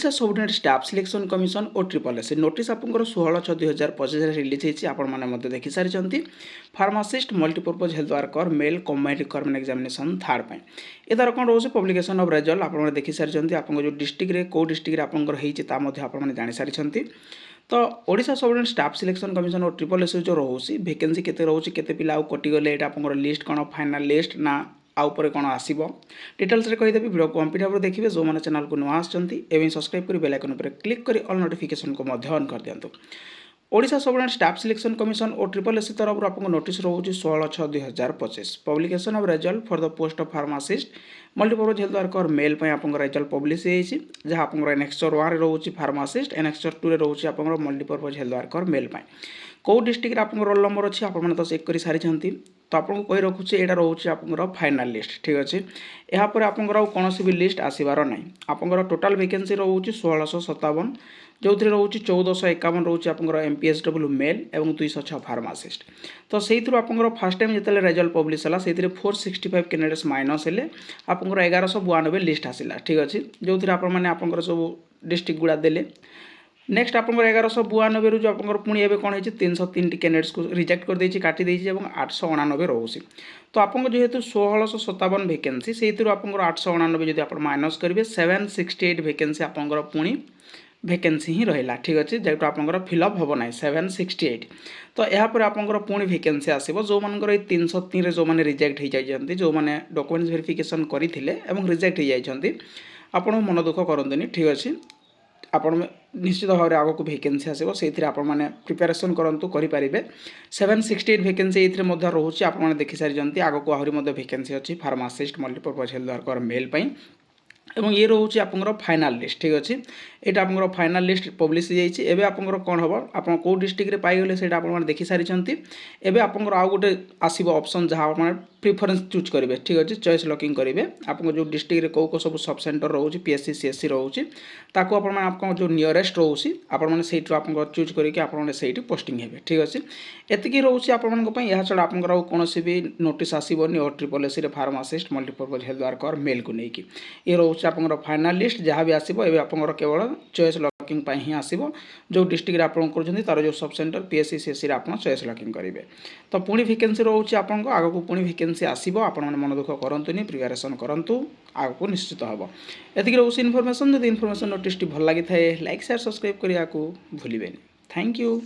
Odisha subordinate staff selection commission और triple S notice आपंकर 16/6/2025 release होती आपने देखी सारी pharmacist multipurpose health worker male combined requirement examination third पाई ए तार कौन रोज पब्लिकेशन ऑफ रिजल्ट आपने देखी सारी आप जो डिस्ट्रिक्ट कौ डिस्ट्रिक्ट आपंकर होती जानी सारी तो Odisha subordinate staff selection commission और ट्रिपल एस जो रोचे वैकेंसी केते रोचे केते पिला कटिगले ये आपंकर लिस्ट कौन फाइनाल लिस्ट ना आउपर कौन आसो डिटेल्स कहीदेवी भिडियो कंप्लीट भाव देखिए जो मैंने चैनल को नुआ आसमें सब्सक्राइब कर बेल आइकन पर क्लिक कर ऑल नोटिफिकेशन को ऑन कर दिंतु। Odisha subordinate staff selection commission और ट्रिपल एस तरफ आपको नोटिस रोचे 16/6/2025 publication of result for the post of pharmacist multipurpose health worker male आपंकर रिजल्ट पब्लिश होती जहाँ आप एनेक्चर 1 रोचे फार्मासिस्ट एनेक्चर 2 रोचे आप मल्टीपर्पज हेल्थ वर्कर मेल कौ डिस्ट्रिक्ट आप रोल नंबर अच्छी आपने तो चेक कर सारी तो आपको कही रखुचे यहाँ रोचे आप फाइनाल लिस्ट ठीक अच्छे यापर आपंकर कौन भी लिस्ट आसबार ना आपंकर टोटाल वैकेंसी रोचे 1657 जो रोचे 1451 रोचे आपंकर MPSW मेल और 206 फार्मासिस्ट तो से आपंकर फास्ट टाइम जो रिजल्ट पब्लिश है से 465 कैंडिडेट्स माइनस हेले आपंकर 1192 लिस्ट आसला ठीक अच्छे जो आपंकर सब डिस्ट्रिक्ट गुड़ा देले नेक्स्ट आप 1192 जो आप पुणी एवं कौन है 303 कैंडिडेट्स को रिजेक्ट कर देती काटी देती 899 रोचे तो आपको जेहेतु 1657 वैकेंसी से आप 899 जो आप माइनस करेंगे 768 वैकेंसी आपंकर पुणी वैकेंसी ही रहा ठीक अच्छे जो आपंकर फिलअप हम ना 768 तो यापर आपंकर पुणी वैकेंसी आसो जो मानकर 303 जो मैंने रिजेक्ट हो जाती जो मैंने डॉक्यूमेंट्स वेरिफिकेशन करते रिजेक्ट हो जाती आप मन दुख करते ठीक अच्छे आपण निश्चित भाव में आगक वैकेंसी आसो से आपने प्रिपेरेसन करूँ करेंगे 768 वैकेंसी ये रोचे आपने देखी सारी आगक आहरी वैकेंसी अच्छी pharmacist multipurpose health worker male एवं ये रोचे आपंकर फाइनाल लिस्ट ठीक अच्छे यहाँ आपंकर फाइनाल लिस्ट पब्लिश होती आपंकर कौन हम आप कौ डिस्ट्रिक्ट पाइगले से आपने देखी सारी एवं आपंकर आउ गोटे आसो ऑप्शन जहाँ आप प्रिफरेंस चूज करेंगे ठीक अच्छे चॉइस लॉकिंग करेंगे आपको जो डिस्ट्रिक्ट कौ कौ सब सब सेंटर रोचे PSC CSC रोचे ताको आपको जो नियरेस्ट रोचे आपने से चूज करके आपने पोस्टिंग हे ठीक अच्छे एतिकी रोचे आपंपाई यह छड़ा आपंकर कौन भी नोटिस आसबनी और triple S pharmacist multipurpose health worker male को लेकिन ये रोचे आपंकर फाइनाल लिस्ट जहाँ भी आसो ए आपंकर केवल चॉइस लॉकिंग ही आसो जो डिस्ट्रिक्ट आप तार जो सब सेंटर PSC CSC आप चॉइस लॉकिंग करेंगे तो पुणी वैकेंसी रोचे आपको आगक पुणी वैकेंसी आसो आपने मन दुख करतुनि प्रिपेरेसन करूँ आगक निश्चित हम एतिक रोचे इनफर्मेशन जब इनफर्मेशन नोटिस भल लगी थाए लाइक शेयर सब्सक्राइब करने को भूलें थैंक यू।